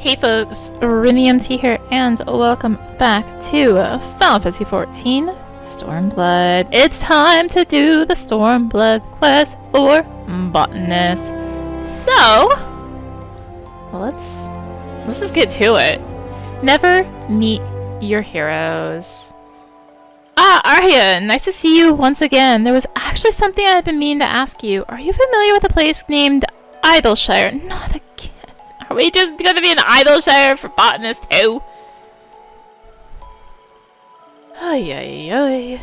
Hey folks, rinimt here, and welcome back to Final Fantasy XIV Stormblood. It's time to do the Stormblood quest for Botanist. So, let's just get to it. Never meet your heroes. Arya, nice to see you once again. There was actually something I've been meaning to ask you. Are you familiar with a place named Idyllshire? Not again. Are we just gonna be an Idyllshire for Botanist too? Ay.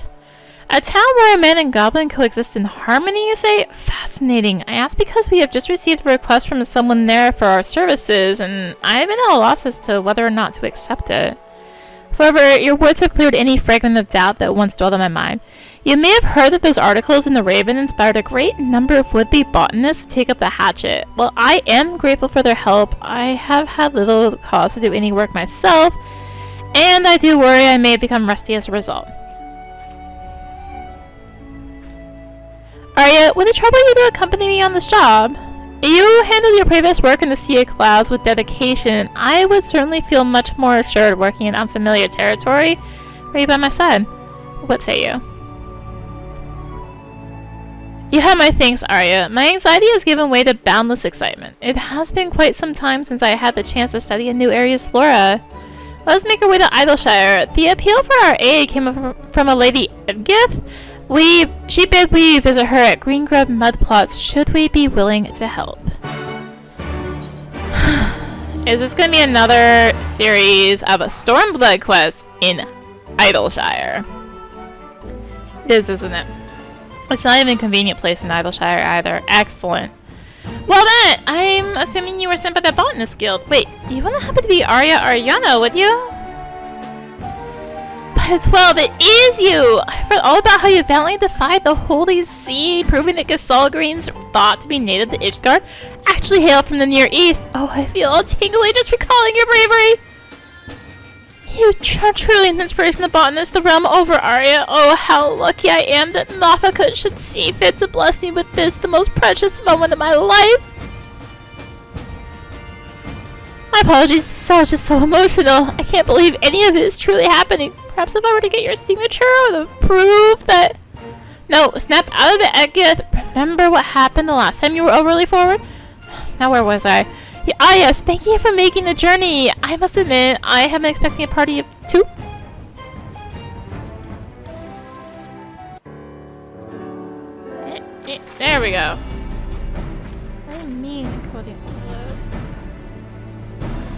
A town where man and goblin coexist in harmony, you say? Fascinating. I ask because we have just received a request from someone there for our services, and I've been at a loss as to whether or not to accept it. However, your words have cleared any fragment of doubt that once dwelled on my mind. You may have heard that those articles in the Raven inspired a great number of would-be botanists to take up the hatchet. While I am grateful for their help, I have had little cause to do any work myself, and I do worry I may become rusty as a result. Arya, would it trouble you to accompany me on this job? If you handled your previous work in the Sea of Clouds with dedication, I would certainly feel much more assured working in unfamiliar territory. Are you by my side? What say you? You have my thanks, Arya. My anxiety has given way to boundless excitement. It has been quite some time since I had the chance to study a new area's flora. Let us make our way to Idyllshire. The appeal for our aid came from a lady Edgith. She bid we visit her at Green Grub Mudplots should we be willing to help. Is this going to be another series of a Stormblood quest in Idyllshire? It is, isn't it? It's not even a convenient place in Idyllshire either. Excellent. Well then, I'm assuming you were sent by the Botanist Guild. Wait, you wouldn't happen to be Arya Ariana, would you? But 12, it is you! I've read all about how you valiantly defied the Holy See, proving that Gasalgreens, thought to be native to Ishgard, actually hail from the Near East. Oh, I feel all tingly just recalling your bravery! You are truly an inspiration to botanists the realm over, Arya. Oh, how lucky I am that Nafaka should see fit to bless me with this, the most precious moment of my life. My apologies, I was just so emotional. I can't believe any of it is truly happening. Perhaps if I were to get your signature or the proof that... No, snap out of it, Edgith. Remember what happened the last time you were overly forward? Now where was I? Yes, thank you for making the journey. I must admit, I have been expecting a party of two. There we go. I mean, coding overload.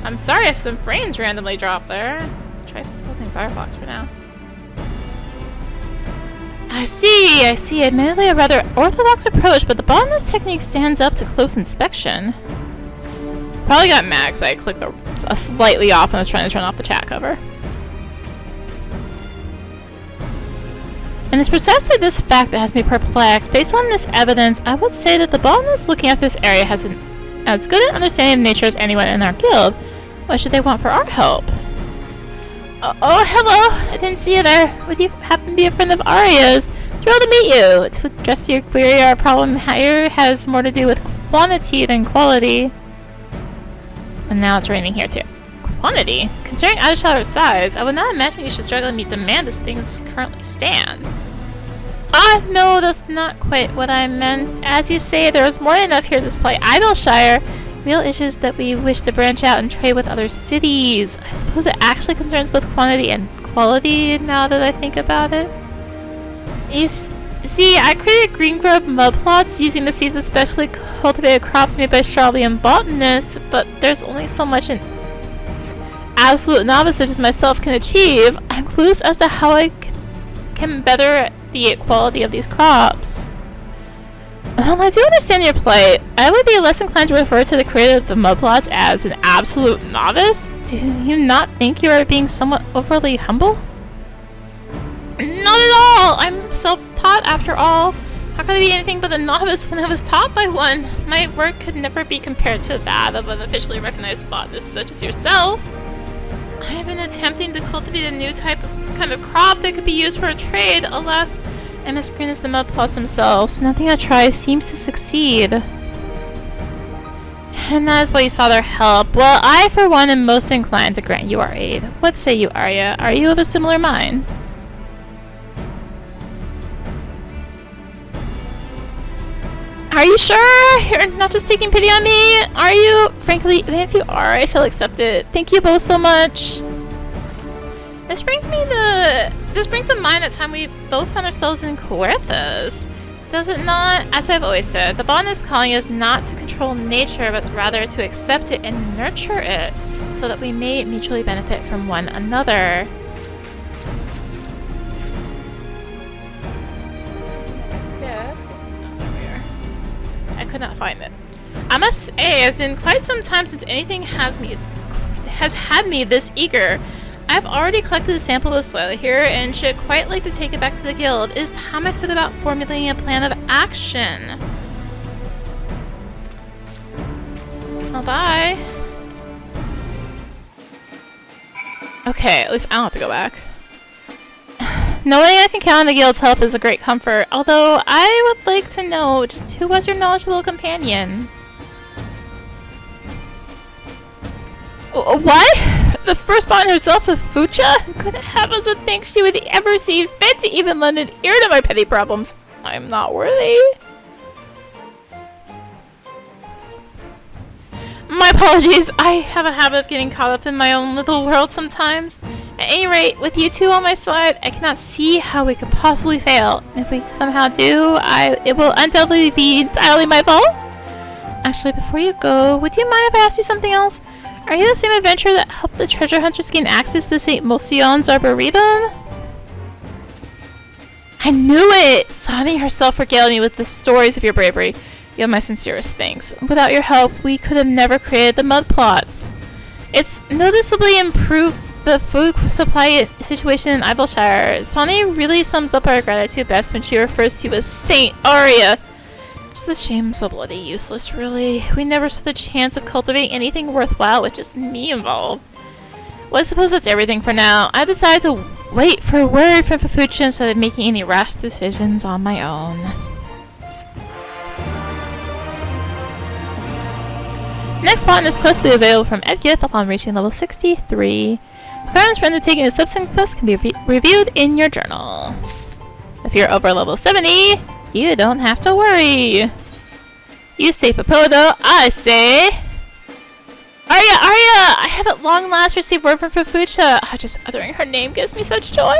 I'm sorry if some frames randomly dropped there. Try closing Firefox for now. I see. Admittedly a rather orthodox approach, but the botanist technique stands up to close inspection. Probably got mad because I clicked slightly off when I was trying to turn off the chat cover. And it's precisely this fact that has me perplexed. Based on this evidence, I would say that the botanist looking after this area has as good an understanding of nature as anyone in our guild. What should they want for our help? Oh, hello! I didn't see you there. Would you happen to be a friend of Arya's? Thrilled to meet you. To address your query, our problem here has more to do with quantity than quality. And now it's raining here too. Quantity? Considering Idyllshire's size, I would not imagine you should struggle to meet demand as things currently stand. No, that's not quite what I meant. As you say, there is more than enough here to supply Idyllshire. Real issues that we wish to branch out and trade with other cities. I suppose it actually concerns both quantity and quality now that I think about it. See, I created green grub mudplots using the seeds of specially cultivated crops made by Charlian botanists, but there's only so much an absolute novice such as myself can achieve. I'm clueless as to how I can better the quality of these crops. Well, I do understand your plight. I would be less inclined to refer to the creator of the mudplots as an absolute novice. Do you not think you are being somewhat overly humble? Not at all! I'm self-taught after all. How could I be anything but a novice when I was taught by one? My work could never be compared to that of an officially recognized botanist such as yourself. I have been attempting to cultivate a new kind of crop that could be used for a trade. Alas, I'm as green as the mudplots themselves. Nothing I try seems to succeed. And that is why you sought our help. Well, I, for one, am most inclined to grant you our aid. What say you, Arya? Are you of a similar mind? Are you sure you're not just taking pity on me? Are you? Frankly, even if you are, I shall accept it. Thank you both so much. This brings to mind that time we both found ourselves in Coerthas. Does it not? As I've always said, the botanist calling us not to control nature, but rather to accept it and nurture it, so that we may mutually benefit from one another. Desk. Oh, there we are. I could not find it. I must say, it's been quite some time since anything has had me this eager. I've already collected a sample of the Slayer here and should quite like to take it back to the guild. It is time I set about formulating a plan of action. Oh, bye. Okay, at least I don't have to go back. Knowing I can count on the guild's help is a great comfort, although I would like to know just who was your knowledgeable companion. What? The firstborn herself of Fucha? Good heavens, and thanks she would ever see fit to even lend an ear to my petty problems. I am not worthy. My apologies. I have a habit of getting caught up in my own little world sometimes. At any rate, with you two on my side, I cannot see how we could possibly fail. If we somehow do, it will undoubtedly be entirely my fault. Actually, before you go, would you mind if I asked you something else? Are you the same adventurer that helped the treasure hunters gain access to St. Mosion's Arboretum? I knew it! Sonny herself regaled me with the stories of your bravery. You have my sincerest thanks. Without your help, we could have never created the mud plots. It's noticeably improved the food supply situation in Idyllshire. Sonny really sums up our gratitude best when she refers to you as Saint Arya. Just a shame, so bloody useless, really. We never saw the chance of cultivating anything worthwhile with just me involved. Well, I suppose that's everything for now. I decided to wait for a word from Fufucha instead of making any rash decisions on my own. Next botanist quest will be available from Edgith upon reaching level 63. The patterns for undertaking a subsequent quest can be reviewed in your journal. If you're over level 70, you don't have to worry. You say Papodo, I say... Arya! I have at long last received word from Fufucha. Oh, just uttering her name gives me such joy.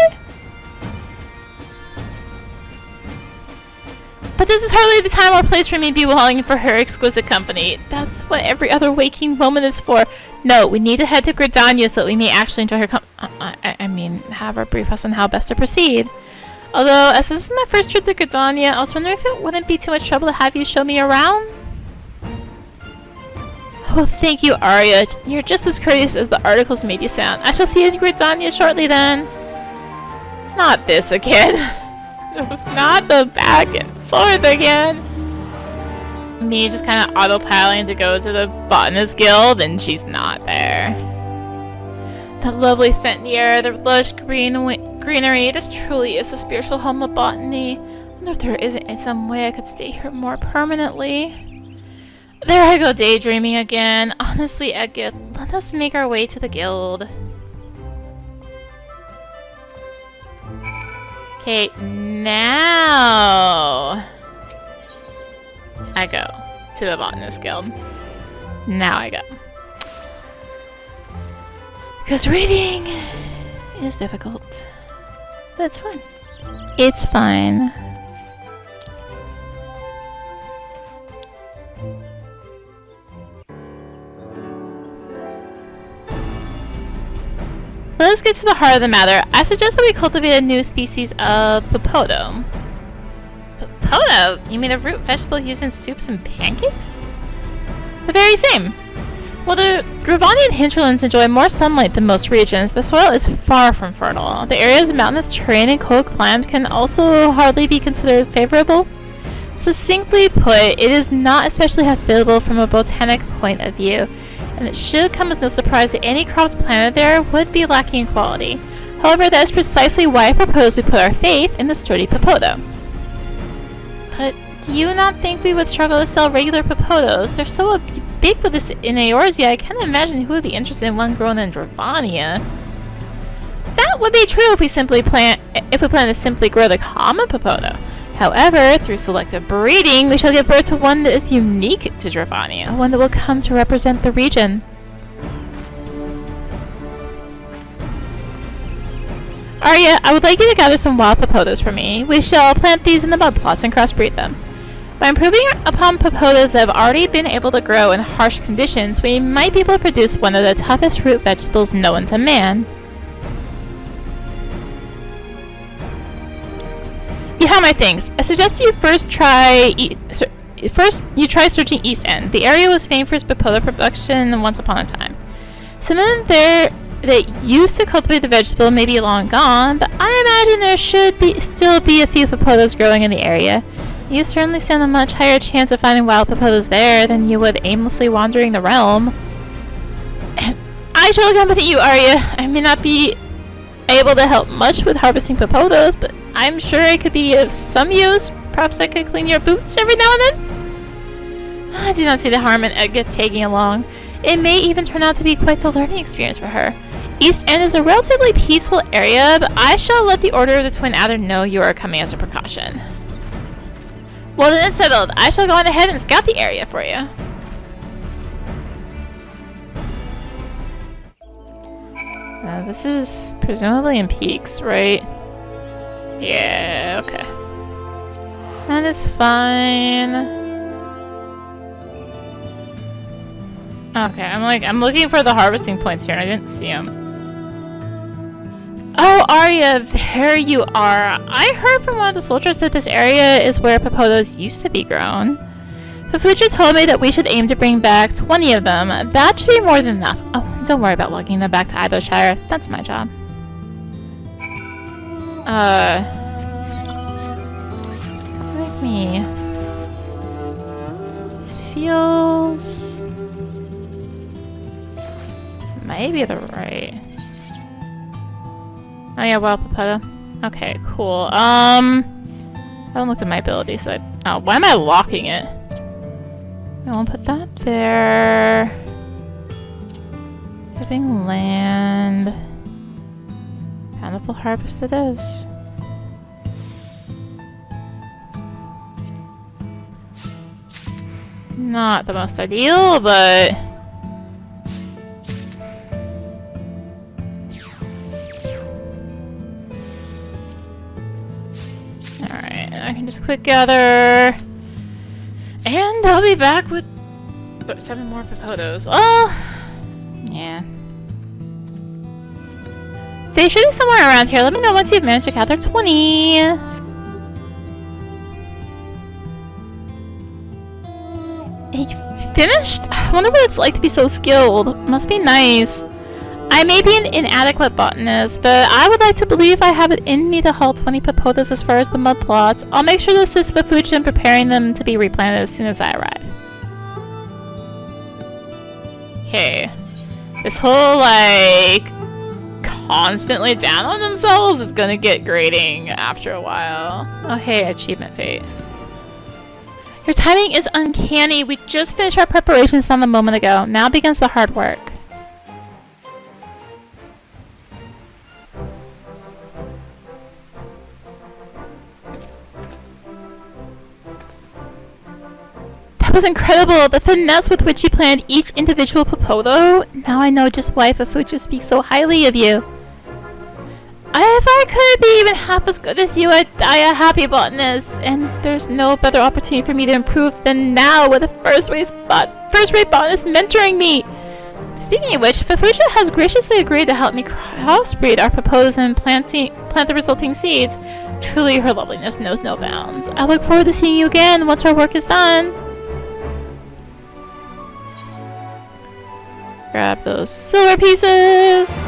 But this is hardly the time or place for me to be longing for her exquisite company. That's what every other waking moment is for. No, we need to head to Gridania so that we may actually enjoy her have her brief us on how best to proceed. Although, as this is my first trip to Gridania, I was wondering if it wouldn't be too much trouble to have you show me around? Oh, thank you, Arya. You're just as courteous as the articles made you sound. I shall see you in Gridania shortly then. Not this again. Not the back and forth again. Me just kind of autopiloting to go to the Botanist Guild, and she's not there. That lovely scent in the air, the lush greenery, this truly is the spiritual home of botany. I wonder if there isn't some way I could stay here more permanently. There I go daydreaming again. Honestly, Edgith, let us make our way to the guild. Okay, now I go to the Botanist Guild. Now I go. Because reading is difficult. But it's fun. It's fine. Let's get to the heart of the matter. I suggest that we cultivate a new species of Papodo. Papodo? You mean a root vegetable used in soups and pancakes? The very same. While the Ravanian hinterlands enjoy more sunlight than most regions, the soil is far from fertile. The area's mountainous terrain and cold climes can also hardly be considered favorable. Succinctly put, it is not especially hospitable from a botanic point of view, and it should come as no surprise that any crops planted there would be lacking in quality. However, that is precisely why I propose we put our faith in the sturdy Papodo. But do you not think we would struggle to sell regular Papodos? They're so big with this in Eorzea, I can't imagine who would be interested in one grown in Dravania. That would be true if we plan to simply grow the common Papodo. However, through selective breeding, we shall give birth to one that is unique to Dravania, one that will come to represent the region. Arya, I would like you to gather some wild Papodos for me. We shall plant these in the mud plots and crossbreed them. By improving upon Papodos that have already been able to grow in harsh conditions, we might be able to produce one of the toughest root vegetables known to man. You have my things. I suggest you first try searching East End. The area was famed for its Papoda production once upon a time. Someone there that used to cultivate the vegetable may be long gone, but I imagine there should still be a few Papodas growing in the area. You certainly stand a much higher chance of finding wild Papodas there than you would aimlessly wandering the realm. I shall come with you, Arya. I may not be able to help much with harvesting Papodas, but I'm sure I could be of some use. Perhaps I could clean your boots every now and then. I do not see the harm in Edga tagging along. It may even turn out to be quite the learning experience for her. East End is a relatively peaceful area, but I shall let the Order of the Twin Adder know you are coming as a precaution. Well then, it's settled. I shall go on ahead and scout the area for you. This is presumably in Peaks, right? Yeah, okay. That is fine. Okay, I'm looking for the harvesting points here and I didn't see them. Oh, Arya, there you are. I heard from one of the soldiers that this area is where Papodas used to be grown. Fafucha told me that we should aim to bring back 20 of them. That should be more than enough. Oh, don't worry about lugging them back to Idyllshire. That's my job. Like me. This feels... maybe the right... oh yeah, wild Papoda. Okay, cool. I haven't looked at my abilities. Oh, why am I locking it? I'll put that there. Giving land. Bountiful harvest it is. Not the most ideal, but... alright, I can just quick gather. And I'll be back with 7 more Papodos. Oh! Yeah. They should be somewhere around here. Let me know once you've managed to gather 20. You finished? I wonder what it's like to be so skilled. Must be nice. I may be an inadequate botanist, but I would like to believe I have it in me to haul 20 Papodas as far as the mud plots. I'll make sure to assist Fafucha in preparing them to be replanted as soon as I arrive. Okay. This whole, like, constantly down on themselves is gonna get grating after a while. Oh, hey, achievement fate. Your timing is uncanny. We just finished our preparations not a moment ago. Now begins the hard work. That was incredible! The finesse with which you planned each individual Papodo. Now I know just why Fafucha speaks so highly of you. If I could be even half as good as you, I'd die a happy botanist. And there's no better opportunity for me to improve than now with a first-rate botanist mentoring me. Speaking of which, Fafucha has graciously agreed to help me crossbreed our Papodas and plant the resulting seeds. Truly, her loveliness knows no bounds. I look forward to seeing you again once our work is done. Grab those silver pieces.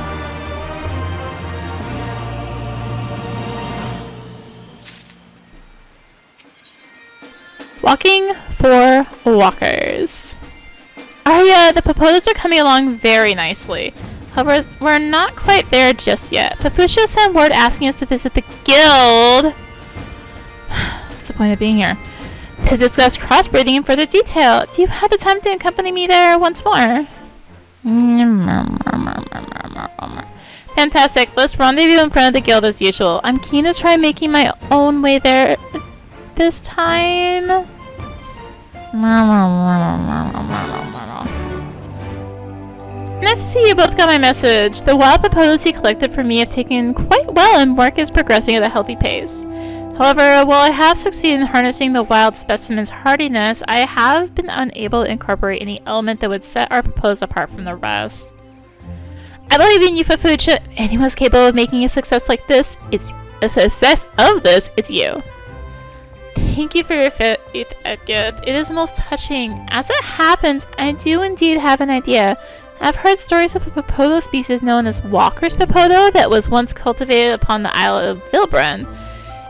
Walking for walkers. Arya, the Papodas are coming along very nicely. However, we're not quite there just yet. Fafucha sent word asking us to visit the guild. What's the point of being here? to discuss crossbreeding in further detail. Do you have the time to accompany me there once more? Fantastic. Let's rendezvous in front of the guild as usual. I'm keen to try making my own way there this time. Nice to see you both got my message. The wild papodos you collected for me have taken quite well and work is progressing at a healthy pace. However, while I have succeeded in harnessing the wild specimen's hardiness, I have been unable to incorporate any element that would set our papodos apart from the rest. I believe in you, Fafucha. If anyone's capable of making a success like this, it's you. Thank you for your faith, Edgith. It is most touching. As it happens, I do indeed have an idea. I've heard stories of a papodo species known as Walker's papodo that was once cultivated upon the isle of Vilbrun.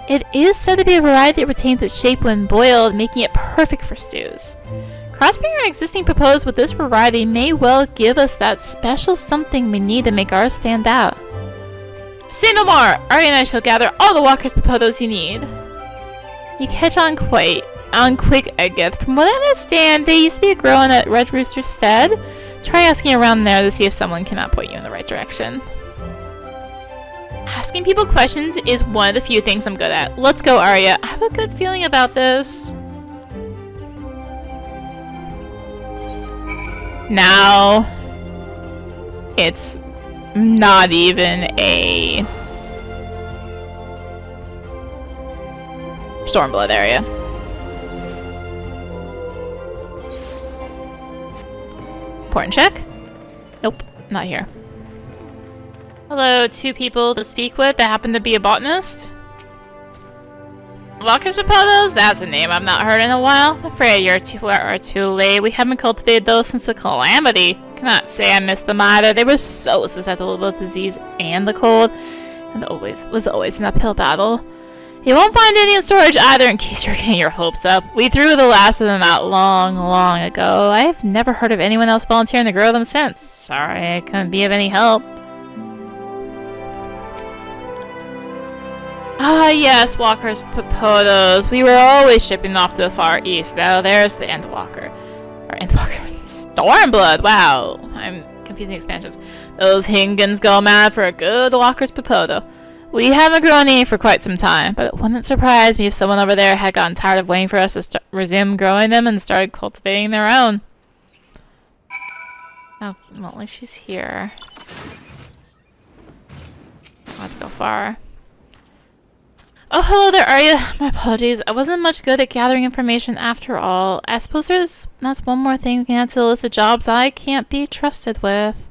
It is said to be a variety that retains its shape when boiled, making it perfect for stews. Crossbreeding our existing papodos with this variety may well give us that special something we need to make ours stand out. Say no more! Ari and I shall gather all the Walker's papodos you need. You catch on quick, Edgith. From what I understand, they used to be grown at Red Rooster's stead. Try asking around there to see if someone cannot point you in the right direction. Asking people questions is one of the few things I'm good at. Let's go, Arya. I have a good feeling about this. Now, it's not even a Stormblood area. Important check? Nope, not here. Hello, two people to speak with that happen to be a botanist. Walker's papodos? That's a name I've not heard in a while. I'm afraid you're too late. We haven't cultivated those since the calamity. Cannot say I missed them either. They were so susceptible to disease and the cold, and was always an uphill battle. You won't find any in storage either in case you're getting your hopes up. We threw the last of them out long, long ago. I have never heard of anyone else volunteering to grow them since. Sorry, I couldn't be of any help. Ah, yes, Walker's papodos. We were always shipping off to the Far East, though. There's the Endwalker. Or Endwalker. Stormblood! Wow. I'm confusing expansions. Those Hingans go mad for a good Walker's papodo. We haven't grown any for quite some time, but it wouldn't surprise me if someone over there had gotten tired of waiting for us to resume growing them and started cultivating their own. Oh, well, at least she's here. I'll have to go far. Oh, hello there, Arya. My apologies. I wasn't much good at gathering information after all. I suppose that's one more thing we can add to the list of jobs I can't be trusted with.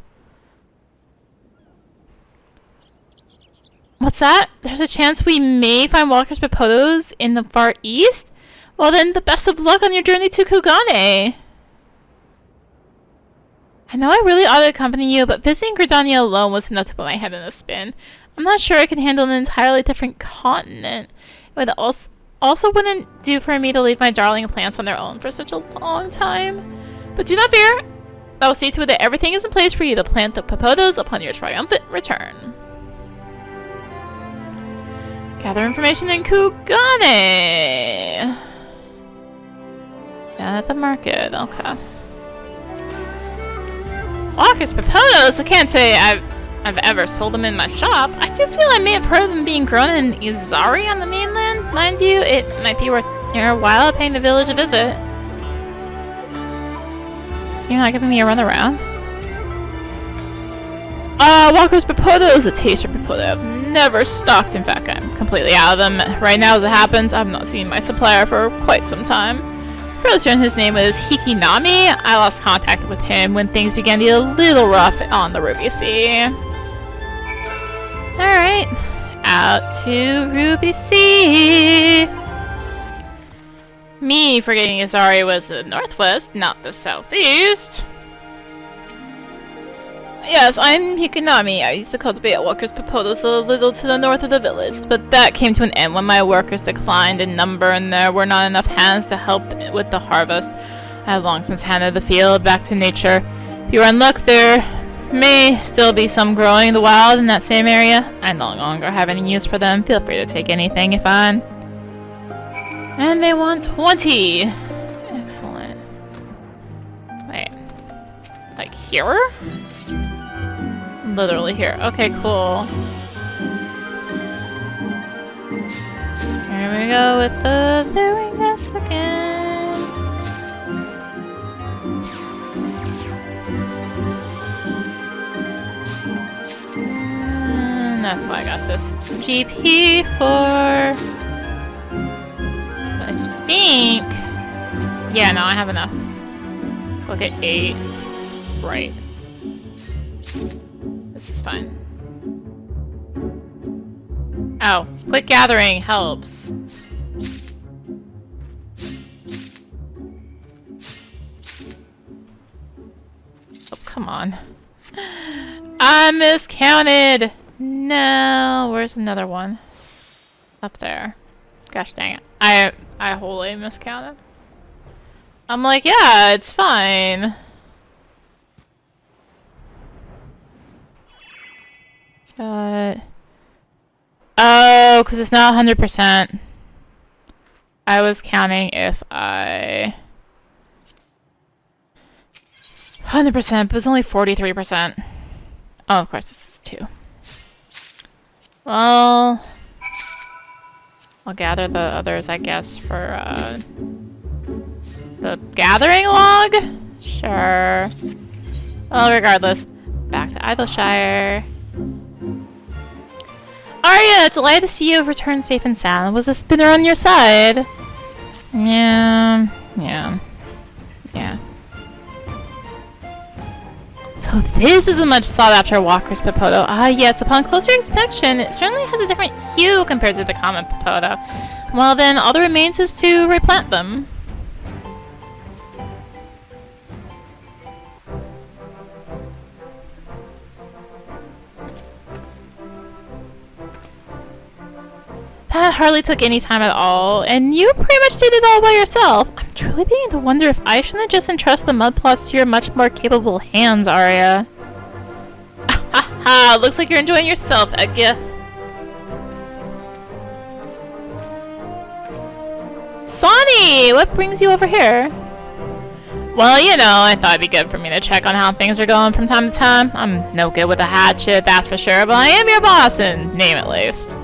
What's that? There's a chance we may find Walker's papodos in the Far East? Well then, the best of luck on your journey to Kugane. I know I really ought to accompany you, but visiting Gridania alone was enough to put my head in a spin. I'm not sure I can handle an entirely different continent. It would also wouldn't do for me to leave my darling plants on their own for such a long time. But do not fear. I will see to it that everything is in place for you to plant the papodos upon your triumphant return. Gather information in Kugane. Down at the market, okay. Walker's papodos? I can't say I've ever sold them in my shop. I do feel I may have heard of them being grown in Izari on the mainland. Mind you, it might be worth your while paying the village a visit. So you're not giving me a run around? Walker's papodos, a taster papodo I've never stocked. In fact, I'm completely out of them. Right now, as it happens, I've not seen my supplier for quite some time. Fairly certain his name was Hikinami. I lost contact with him when things began to get a little rough on the Ruby Sea. Alright, out to Ruby Sea. Me forgetting Izari was the northwest, not the southeast. Yes, I'm Hikinami. I used to cultivate Walker's papodos a little to the north of the village, but that came to an end when my workers declined in number and there were not enough hands to help with the harvest. I have long since handed the field back to nature. If you are in luck, there may still be some growing in the wild in that same area. I no longer have any use for them. Feel free to take anything you find. And they want 20. Excellent. Wait. Like here? Literally here. Okay, cool. Here we go with the doing this again. And that's why I got this GP for. I think. Yeah, no, I have enough. So I'll get 8. Right. This is fine. Oh, quick gathering helps. Oh, come on. I miscounted! No, where's another one? Up there. Gosh dang it. I wholly miscounted. I'm like, yeah, it's fine. Oh, because it's not 100%. I was counting if I... 100%, but it was only 43%. Oh, of course, this is 2. Well... I'll gather the others, I guess, for, the gathering log? Sure. Well, regardless. Back to Idyllshire. Arya, it's delighted to see you have returned safe and sound. Was the spinner on your side? Yeah. So this is a much sought-after Walker's Papodo. Ah, yes, upon closer inspection, it certainly has a different hue compared to the common Papodo. Well then, all that remains is to replant them. That hardly took any time at all, and you pretty much did it all by yourself. I'm truly beginning to wonder if I shouldn't just entrust the mud plots to your much more capable hands, Arya. Ha ha! Looks like you're enjoying yourself, Edgith. Sonny! What brings you over here? Well, you know, I thought it'd be good for me to check on how things are going from time to time. I'm no good with a hatchet, that's for sure, but I am your boss, in name at least.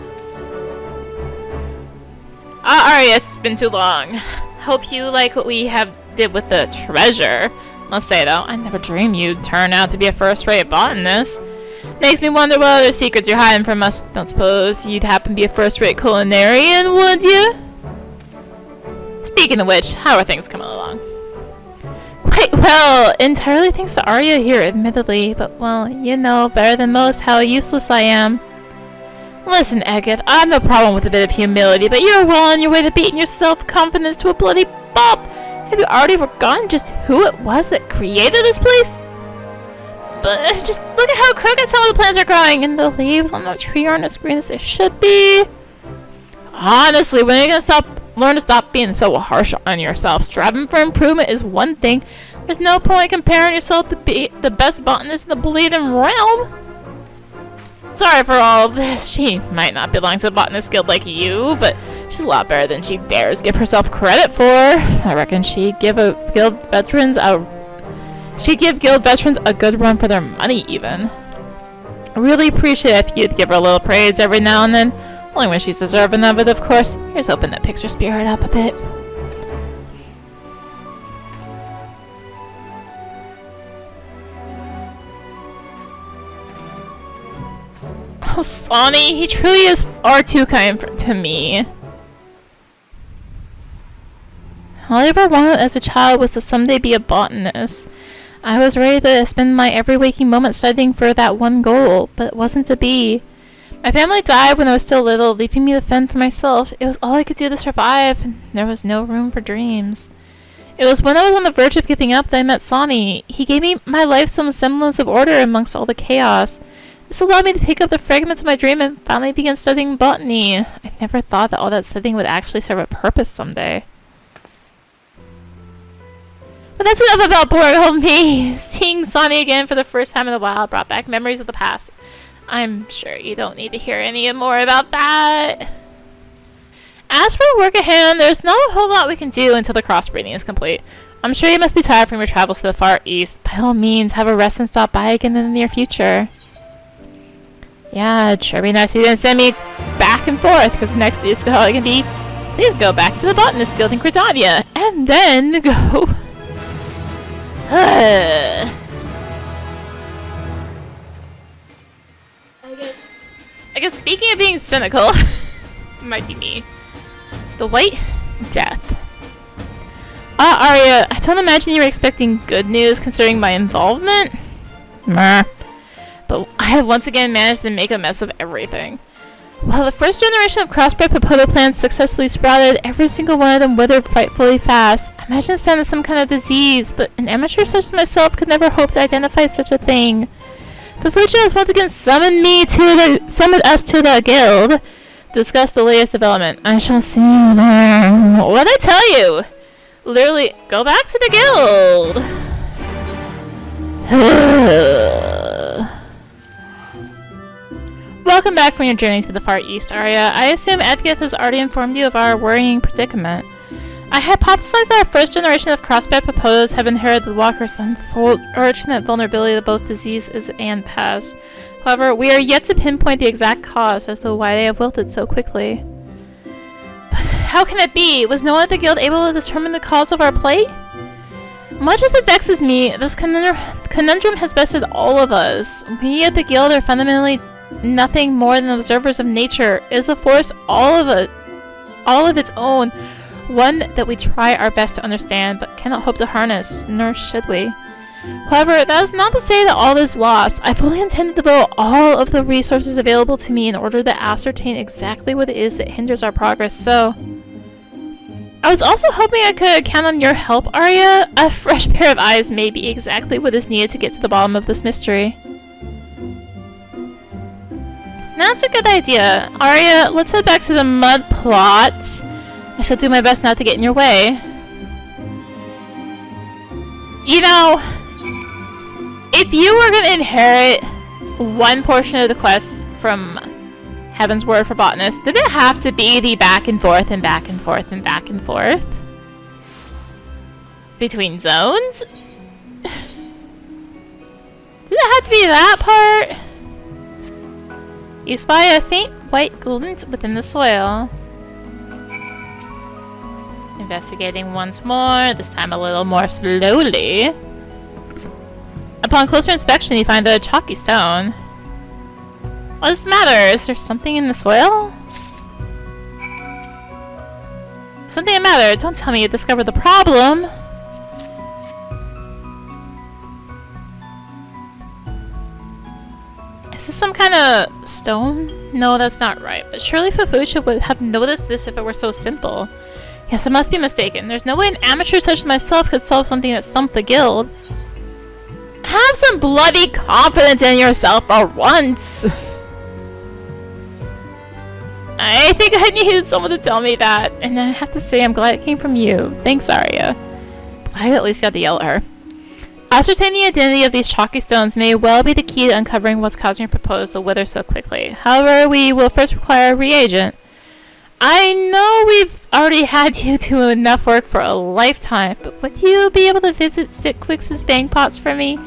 Arya, it's been too long. Hope you like what we did with the treasure. Must say though, I never dreamed you'd turn out to be a first-rate botanist. Makes me wonder what other secrets you're hiding from us. Don't suppose you'd happen to be a first-rate culinarian, would you? Speaking of which, how are things coming along? Quite well, entirely thanks to Arya here, admittedly, but well, you know better than most how useless I am. Listen, Edgith, I have no problem with a bit of humility, but you're well on your way to beating your self-confidence to a bloody pulp. Have you already forgotten just who it was that created this place? But just look at how crooked some of the plants are growing, and the leaves on the tree aren't as green as they should be. Honestly, when are you gonna learn to stop being so harsh on yourself? Striving for improvement is one thing. There's no point comparing yourself to be the best botanist in the bleeding realm. Sorry for all of this. She might not belong to the botanist guild like you, but she's a lot better than she dares give herself credit for. I reckon she'd give guild veterans a good run for their money, even. I really appreciate it if you'd give her a little praise every now and then. Only when she's deserving of it, of course. Here's hoping that picks her spirit up a bit. Oh, Sonny, he truly is far too kind to me. All I ever wanted as a child was to someday be a botanist. I was ready to spend my every waking moment studying for that one goal, but it wasn't to be. My family died when I was still little, leaving me to fend for myself. It was all I could do to survive, and there was no room for dreams. It was when I was on the verge of giving up that I met Sonny. He gave me my life some semblance of order amongst all the chaos. This allowed me to pick up the fragments of my dream and finally begin studying botany. I never thought that all that studying would actually serve a purpose someday. But that's enough about poor old me. Seeing Sonny again for the first time in a while brought back memories of the past. I'm sure you don't need to hear any more about that. As for work at hand, there's not a whole lot we can do until the crossbreeding is complete. I'm sure you must be tired from your travels to the Far East. By all means, have a rest and stop by again in the near future. Yeah, it'd sure be nice if you didn't send me back and forth, because next it's all can be, please go back to the Botanist Guild in Credavia, and then go. I guess speaking of being cynical, might be me. The White Death. Arya, I don't imagine you were expecting good news considering my involvement. Meh. But I have once again managed to make a mess of everything. While the first generation of crossbred potato plants successfully sprouted, every single one of them withered frightfully fast. I imagine it's down to some kind of disease, but an amateur such as myself could never hope to identify such a thing. Pafucha has once again summoned us to the guild to discuss the latest development. I shall see you there. What'd I tell you? Literally, go back to the guild. Welcome back from your journey to the Far East, Arya. I assume Edgith has already informed you of our worrying predicament. I hypothesize that our first generation of crossbred Papotas have inherited the Walker's unfortunate vulnerability to both diseases and pests. However, we are yet to pinpoint the exact cause as to why they have wilted so quickly. But how can it be? Was no one at the guild able to determine the cause of our plight? Much as it vexes me, this conundrum has vested all of us. We at the guild are fundamentally nothing more than observers of nature. It is a force all of its own. One that we try our best to understand, but cannot hope to harness, nor should we. However, that is not to say that all is lost. I fully intend to devote all of the resources available to me in order to ascertain exactly what it is that hinders our progress, so... I was also hoping I could count on your help, Arya. A fresh pair of eyes may be exactly what is needed to get to the bottom of this mystery. That's a good idea. Arya, let's head back to the mud plots. I shall do my best not to get in your way. You know, if you were going to inherit one portion of the quest from Heaven's Word for Botanist, did it have to be the back and forth and back and forth and back and forth? Between zones? Did it have to be that part? You spy a faint white glint within the soil. Investigating once more, this time a little more slowly. Upon closer inspection, you find a chalky stone. What is the matter? Is there something in the soil? Something the matter? Don't tell me you discovered the problem. Is this some kind of stone? No, that's not right. But surely Fufucha would have noticed this if it were so simple. Yes, I must be mistaken. There's no way an amateur such as myself could solve something that stumped the guild. Have some bloody confidence in yourself for once! I think I needed someone to tell me that, and I have to say I'm glad it came from you. Thanks, Arya. But I at least got to yell at her. Ascertaining the identity of these chalky stones may well be the key to uncovering what's causing your proposal to wither so quickly. However, we will first require a reagent. I know we've already had you do enough work for a lifetime, but would you be able to visit Stickquix's bang pots for me?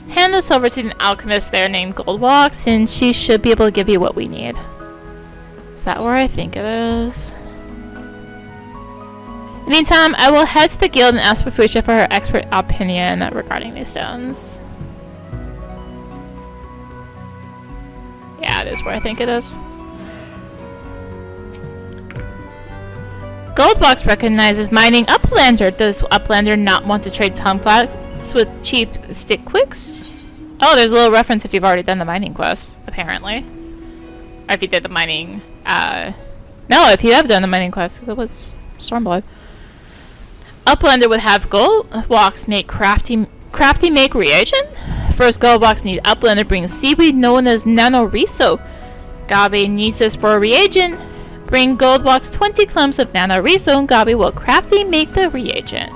Hand this over to an alchemist there named Goldwalks, and she should be able to give you what we need. Is that where I think it is? In the meantime, I will head to the guild and ask Fufucha for her expert opinion regarding these stones. Yeah, it is where I think it is. Goldbox recognizes mining Uplander. Does Uplander not want to trade tomclats with cheap Stickquix? Oh, there's a little reference if you've already done the mining quest, apparently. Or if you did the mining, no, if you have done the mining quest, because it was Stormblood. Uplander would have Goldbox make crafty make reagent. First, Goldbox needs Uplander bring seaweed known as nanoriso. Gabi needs this for a reagent. Bring Goldbox 20 clumps of nanoriso and Gabi will crafty make the reagent.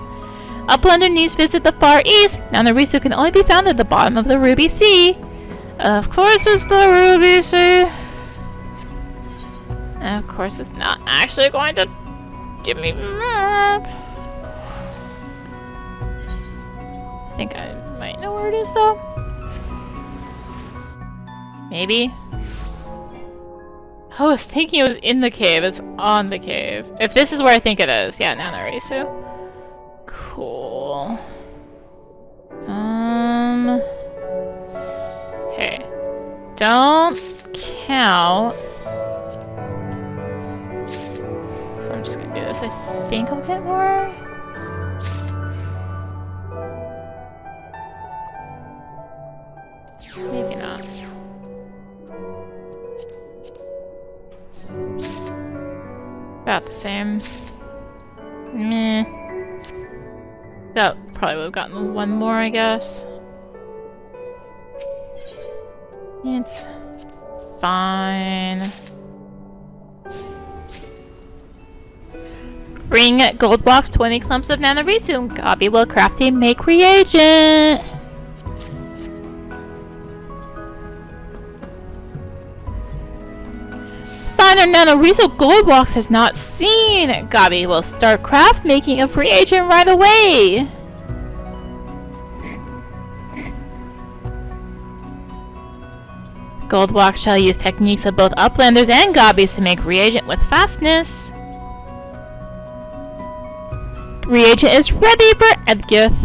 Uplander needs visit the Far East. Nanoriso can only be found at the bottom of the Ruby Sea. Of course it's the Ruby Sea. Of course it's not actually going to Give me map. I think I might know where it is though. Maybe. I was thinking it was in the cave. It's on the cave. If this is where I think it is. Yeah, Nanarisu. Cool. Okay. Don't count. So I'm just gonna do this. I think I'll get more. Maybe not. About the same. Meh. That probably would have gotten one more, I guess. It's fine. Bring gold blocks, 20 clumps of nanorisu. Gabi will craft a make reagent. Finder nanorisu gold blocks has not seen. Gabi will start craft making of reagent right away. Gold blocks shall use techniques of both uplanders and Gabis to make reagent with fastness. Reagent is ready for Edgith.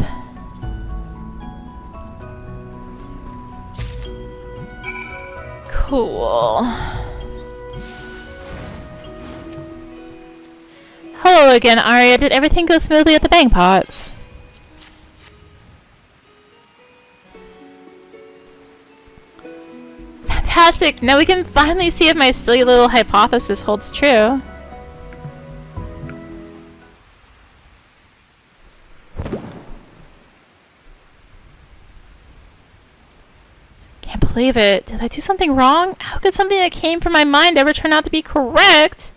Cool. Hello again, Arya. Did everything go smoothly at the bang pots? Fantastic! Now we can finally see if my silly little hypothesis holds true. Can't believe it. Did I do something wrong? How could something that came from my mind ever turn out to be correct?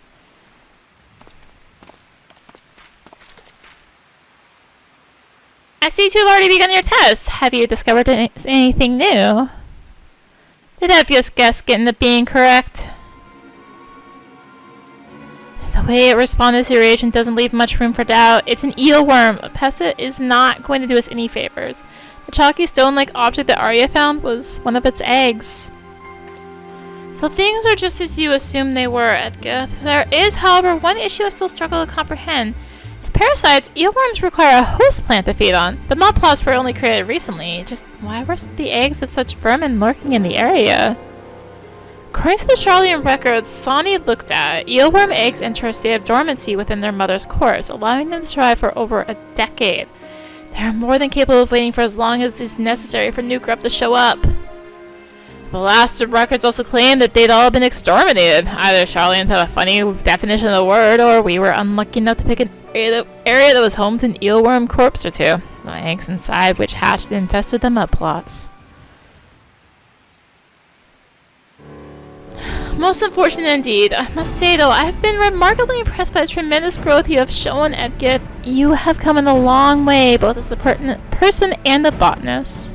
I see you've already begun your tests. Have you discovered anything new? Did Edgith's guess get into being correct? The way it responded to your reagent doesn't leave much room for doubt. It's an eelworm. A pesset is not going to do us any favors. The chalky stone-like object that Arya found was one of its eggs. So things are just as you assumed they were, Edgith. There is, however, one issue I still struggle to comprehend. As parasites, eelworms require a host plant to feed on. The mud plots were only created recently. Just why were the eggs of such vermin lurking in the area? According to the Charlian records Sani looked at, eelworm eggs enter a state of dormancy within their mother's cores, allowing them to survive for over a decade. They are more than capable of waiting for as long as is necessary for new grub to show up. The last records also claim that they'd all been exterminated. Either Charlians have a funny definition of the word, or we were unlucky enough to pick an area that was home to an eelworm corpse or two. The eggs inside which hatched and infested the mud plots. Most unfortunate indeed. I must say though, I have been remarkably impressed by the tremendous growth you have shown, Edgith. You have come in a long way, both as a person and a botanist.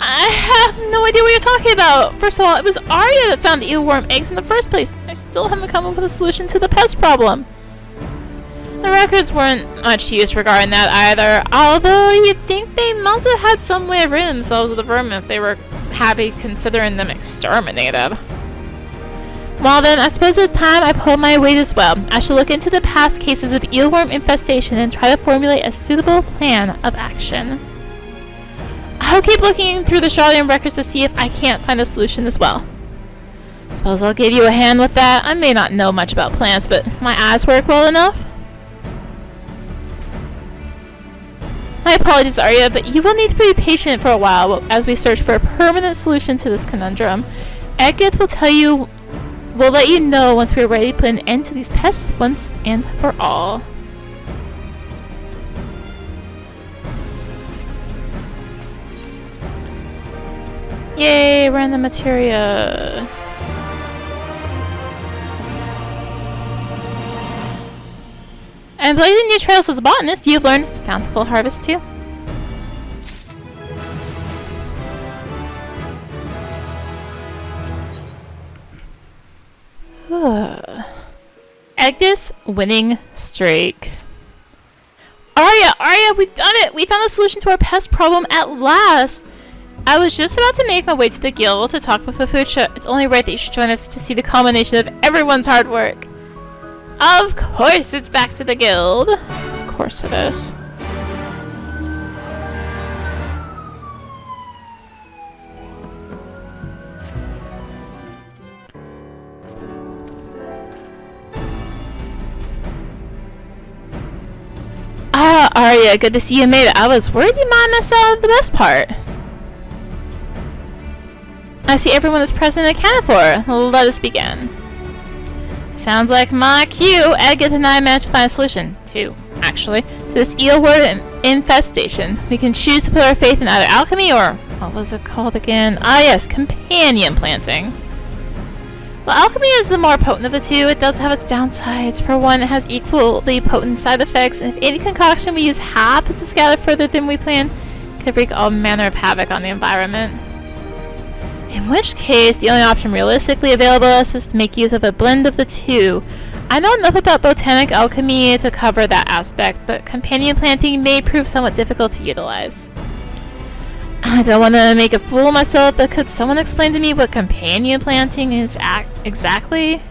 I have no idea what you're talking about. First of all, it was Arya that found the eelworm eggs in the first place. I still haven't come up with a solution to the pest problem. The records weren't much use regarding that either, although you'd think they must have had some way of ridding themselves of the vermin if they were happy considering them exterminated. Well then, I suppose it's time I pull my weight as well. I shall look into the past cases of eelworm infestation and try to formulate a suitable plan of action. I'll keep looking through the Charlian records to see if I can't find a solution as well. Suppose I'll give you a hand with that. I may not know much about plants, but my eyes work well enough. My apologies, Arya, but you will need to be patient for a while as we search for a permanent solution to this conundrum. Edgith will let you know once we are ready to put an end to these pests once and for all. Yay, random materia. And blazing new trails as a botanist, you've learned bountiful harvest too. Edgus winning streak. Arya, we've done it! We found a solution to our pest problem at last! I was just about to make my way to the guild to talk with Fufucha. It's only right that you should join us to see the culmination of everyone's hard work. Of course it's back to the guild. Of course it is. Ah, Arya, good to see you made it. I was worried you might miss out on the best part. I see everyone is present and accounted for. Let us begin. Sounds like my cue. Edgar and I managed to find a solution, too, actually, to this eel-word infestation. We can choose to put our faith in either alchemy or... what was it called again? Ah yes, companion planting. While alchemy is the more potent of the two, it does have its downsides. For one, it has equally potent side effects, and if any concoction we use happens to scatter further than we planned, it could wreak all manner of havoc on the environment. In which case, the only option realistically available to us is to make use of a blend of the two. I know enough about botanic alchemy to cover that aspect, but companion planting may prove somewhat difficult to utilize. I don't want to make a fool of myself, but could someone explain to me what companion planting is exactly?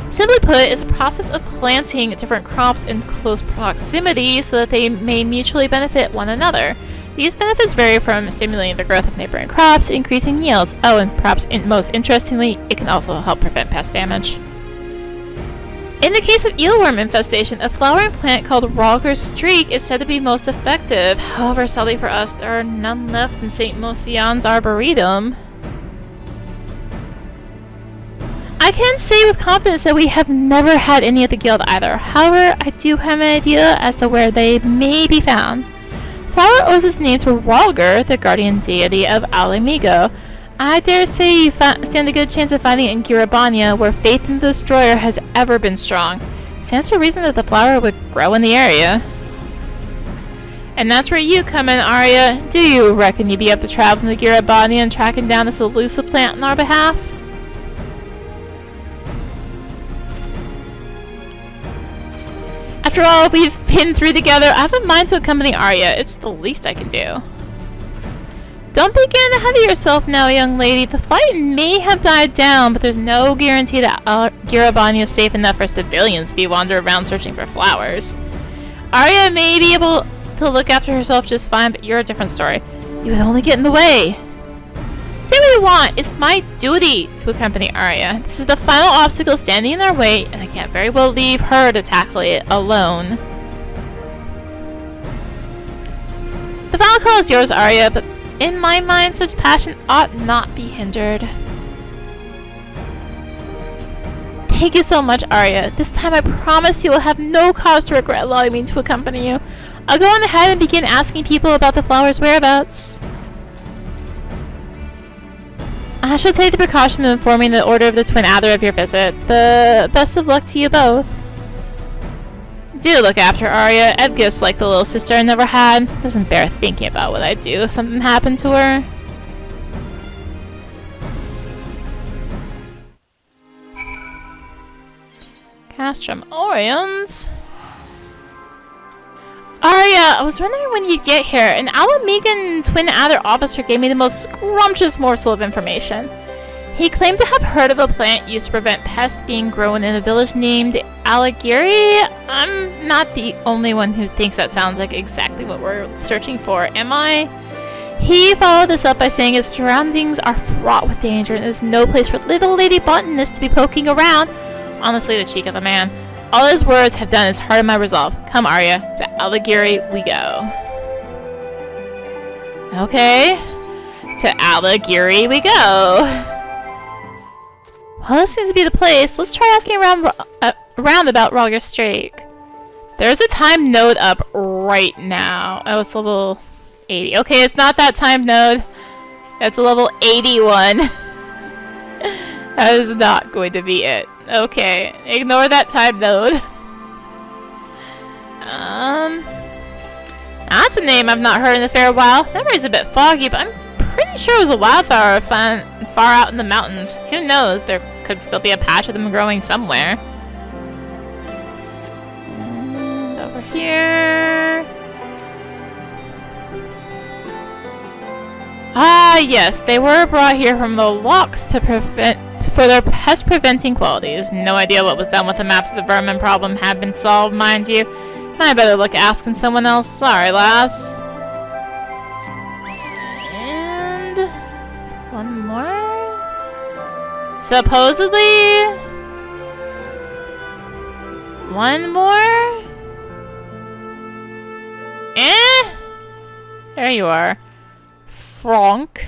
Simply put, it's a process of planting different crops in close proximity so that they may mutually benefit one another. These benefits vary from stimulating the growth of neighboring crops to increasing yields. Oh, and perhaps most interestingly, it can also help prevent pest damage. In the case of eelworm infestation, a flowering plant called Rogger's Streak is said to be most effective. However, sadly for us, there are none left in St. Mosian's Arboretum. I can say with confidence that we have never had any at the guild either. However, I do have an idea as to where they may be found. Flower owes its name to Rogger, the guardian deity of Alamigo. I dare say you stand a good chance of finding it in Girabania, where faith in the destroyer has ever been strong. Stands to reason that the flower would grow in the area. And that's where you come in, Arya. Do you reckon you'd be up to traveling to Girabania and tracking down this elusive plant on our behalf? After all we've been through together, I have a mind to accompany Arya. It's the least I can do. Don't be getting ahead of yourself now, young lady. The fight may have died down, but there's no guarantee that Girabania is safe enough for civilians to be wandering around searching for flowers. Arya may be able to look after herself just fine, but you're a different story. You would only get in the way. Say what you want. It's my duty to accompany Arya. This is the final obstacle standing in our way, and I can't very well leave her to tackle it alone. The final call is yours, Arya, but in my mind, such passion ought not be hindered. Thank you so much, Arya. This time I promise you will have no cause to regret allowing me to accompany you. I'll go on ahead and begin asking people about the flower's whereabouts. I shall take the precaution of informing the Order of the Twin Adder of your visit. The best of luck to you both. Do look after Arya. Edgus, like the little sister I never had, doesn't bear thinking about what I'd do if something happened to her. Castrum Orions. Arya, I was wondering when you'd get here. An Alamegan Twin Adder officer gave me the most scrumptious morsel of information. He claimed to have heard of a plant used to prevent pests being grown in a village named Aligiri. I'm not the only one who thinks that sounds like exactly what we're searching for, am I? He followed this up by saying its surroundings are fraught with danger and there's no place for little Lady Botanist to be poking around. Honestly, the cheek of the man. All his words have done is harden my resolve. Come, Arya. To Aligiri we go. Okay. To Aligiri we go. Well, this seems to be the place. Let's try asking around about Rogger's Streak. There's a time node up right now. Oh, it's level 80. Okay, it's not that time node. That's a level 81. That is not going to be it. Okay, ignore that time node. That's a name I've not heard in a fair while. Memory's a bit foggy, but I'm pretty sure it was a wildflower far out in the mountains. Who knows? There could still be a patch of them growing somewhere. here. Ah, yes, they were brought here from the locks for their pest preventing qualities. No idea what was done with them after the vermin problem had been solved, mind you. I better look asking someone else. Sorry, lass. And one more. Supposedly one more. There you are. Frank.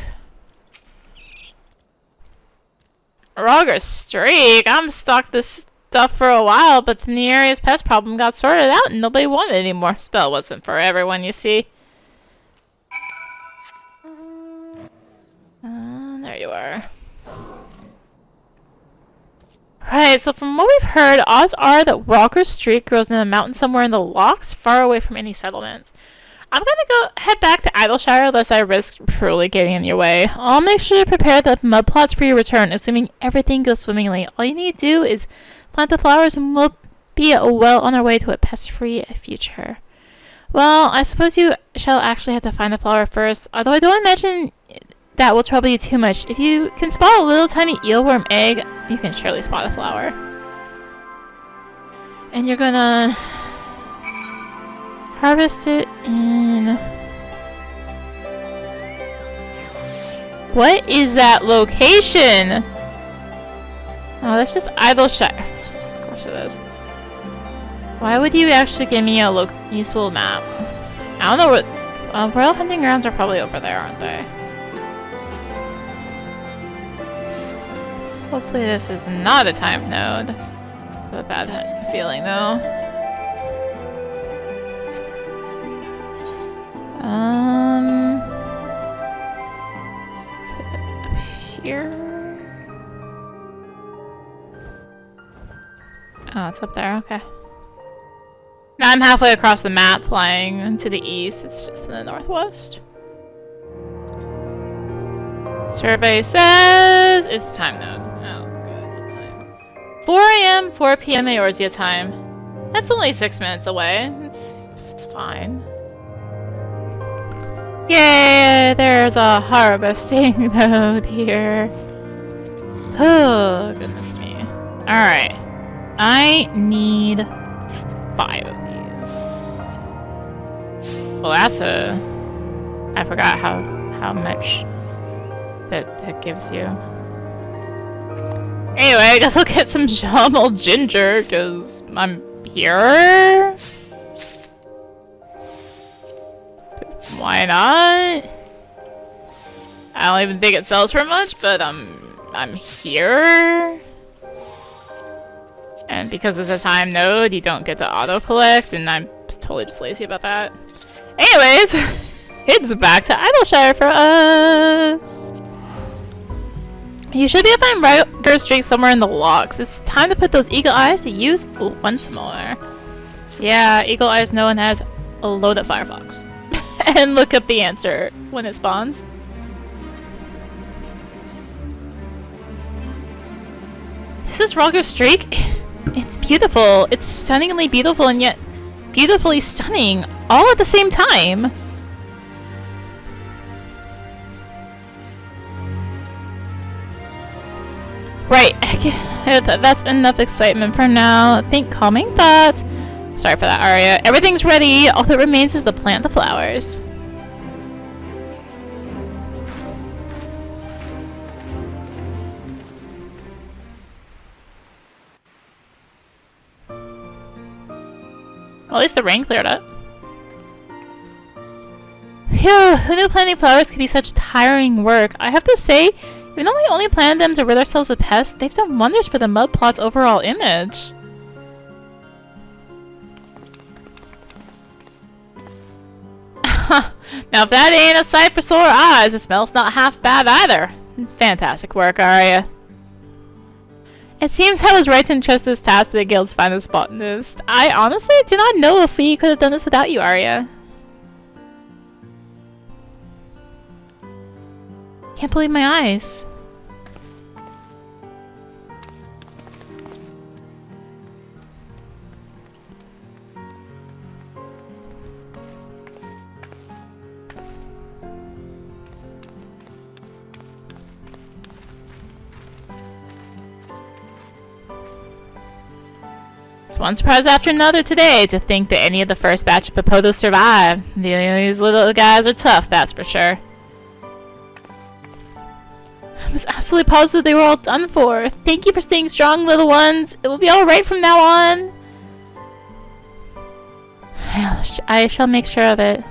Roger Streak. I'm stuck this stuff for a while, but the area's pest problem got sorted out and nobody wanted it anymore. Spell wasn't for everyone, you see. There you are. Right, so from what we've heard, odds are that Roger Streak grows in a mountain somewhere in the locks, far away from any settlements. I'm gonna head back to Idyllshire lest I risk truly getting in your way. I'll make sure to prepare the mud plots for your return, assuming everything goes swimmingly. All you need to do is plant the flowers and we'll be well on our way to a pest-free future. Well, I suppose you shall actually have to find the flower first, although I don't imagine that will trouble you too much. If you can spot a little tiny eelworm egg, you can surely spot a flower. And you're gonna harvest it in... What is that location? Oh, that's just Idyllshire. Of course it is. Why would you actually give me a useful map? I don't know what... Royal hunting grounds are probably over there, aren't they? Hopefully this is not a timed node. I have a bad feeling though. Is it up here? Oh, it's up there, okay. Now I'm halfway across the map flying to the east. It's just in the northwest. Survey says it's a time node. Oh, good. What time? 4 a.m., 4 p.m. Eorzea time. That's only 6 minutes away. It's fine. Yay! There's a harvesting node here. Oh, goodness me. Alright. I need 5 of these. Well, that's a... I forgot how much that gives you. Anyway, I guess I'll get some Jamal Ginger, because I'm here. Why not? I don't even think it sells for much, but I'm here. And because it's a time node, you don't get to auto-collect, and I'm totally just lazy about that. Anyways, it's back to Idyllshire for us. You should be able to find Roger Streak somewhere in the locks. It's time to put those eagle eyes to use once more. Yeah, eagle eyes known as a load at Firefox. And look up the answer when it spawns. This is Roger Streak. It's beautiful. It's stunningly beautiful and yet beautifully stunning all at the same time. Right, that's enough excitement for now. Think calming thoughts. Sorry for that, Arya. Everything's ready. All that remains is to plant the flowers. Well, at least the rain cleared up. Phew, who knew planting flowers could be such tiring work? I have to say, even though we only planted them to rid ourselves of pests, they've done wonders for the mud plot's overall image. Now if that ain't a sight for sore eyes, the smell's not half bad either. Fantastic work, Arya. It seems I was right to entrust this task to the guild's finest botanist. I honestly do not know if we could have done this without you, Arya. Can't believe my eyes. one surprise after another today. To think that any of the first batch of Papodos survived. These little guys are tough, that's for sure. I was absolutely positive they were all done for. Thank you for staying strong, little ones. It will be alright from now on. I shall make sure of it.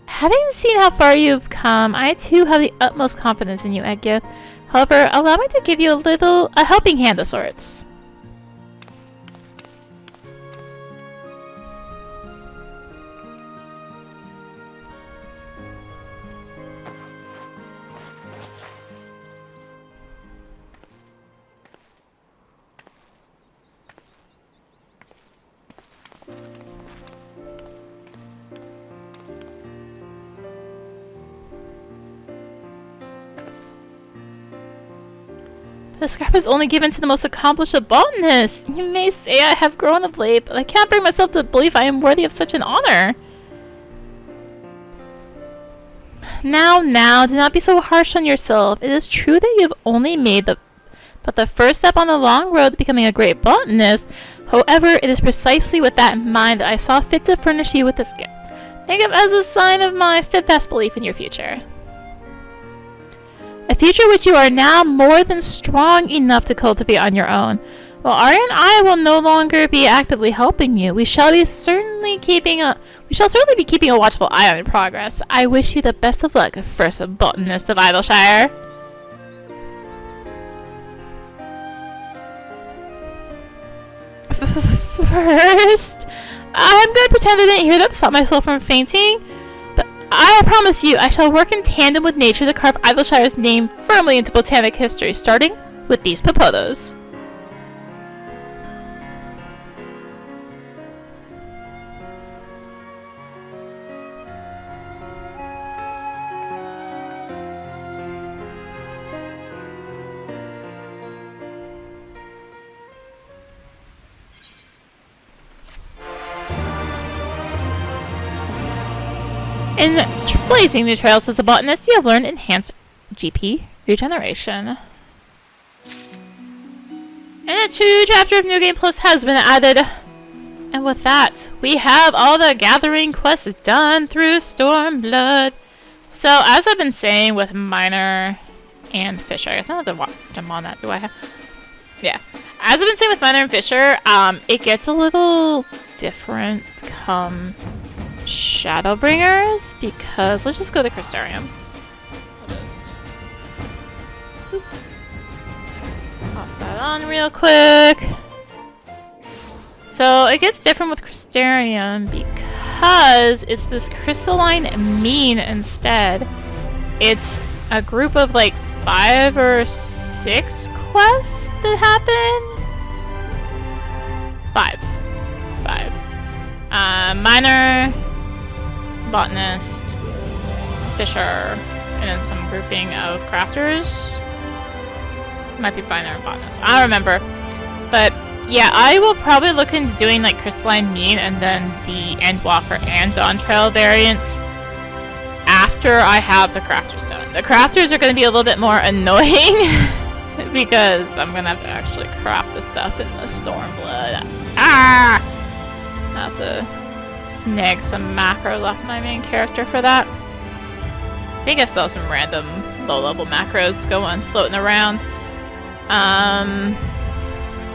Having seen how far you've come, I too have the utmost confidence in you, Edgith. However, allow me to give you a helping hand of sorts. The scrap is only given to the most accomplished of botanists. You may say I have grown of late, but I can't bring myself to believe I am worthy of such an honor. Now, do not be so harsh on yourself. It is true that you have only made but the first step on the long road to becoming a great botanist. However, it is precisely with that in mind that I saw fit to furnish you with this gift. Think of it as a sign of my steadfast belief in your future. A future which you are now more than strong enough to cultivate on your own. While Arya and I will no longer be actively helping you, we shall certainly be keeping a watchful eye on your progress. I wish you the best of luck, first botanist of Idyllshire. First, I'm going to pretend I didn't hear that to stop myself from fainting. I promise you, I shall work in tandem with nature to carve Idyllshire's name firmly into botanic history, starting with these Papodos. In blazing new trails as a botanist, you have learned enhanced GP regeneration. And a new chapter of New Game Plus has been added. And with that, we have all the gathering quests done through Stormblood. So, as I've been saying with Miner and Fisher, I guess I don't have to watch them on that, do I have? Yeah. As I've been saying with Miner and Fisher, it gets a little different come Shadowbringers, because let's just go to Crystarium. I'll just pop that on real quick. So it gets different with Crystarium because it's this crystalline mean instead. It's a group of like 5 or 6 quests that happen. 5. Miner, Botanist, Fisher, and then some grouping of crafters. Might be Miner and Botanist. I don't remember. But yeah, I will probably look into doing like Crystalline Mean and then the Endwalker and Dawn Trail variants after I have the crafters done. The crafters are going to be a little bit more annoying because I'm going to have to actually craft the stuff in the Stormblood. I have to snag some macros off my main character for that. I think I still have some random low-level macros floating around.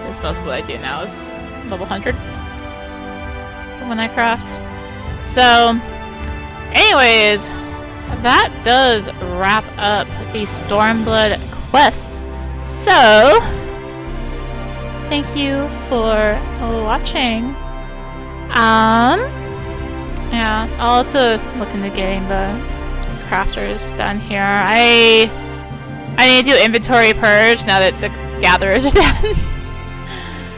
That's most of what I do now is level 100 when I craft. So, anyways, that does wrap up the Stormblood quests. So, thank you for watching. Yeah, I'll have to look into getting the crafters done here. I need to do inventory purge now that the gatherers are done.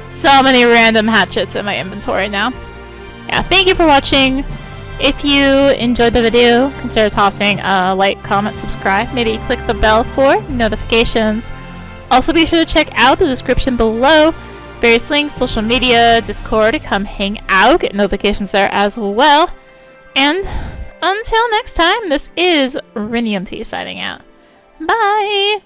So many random hatchets in my inventory now. Yeah, thank you for watching. If you enjoyed the video, consider tossing a like, comment, subscribe. Maybe click the bell for notifications. Also be sure to check out the description below. Various links, social media, Discord to come hang out, get notifications there as well. And until next time, this is rinimt signing out. Bye!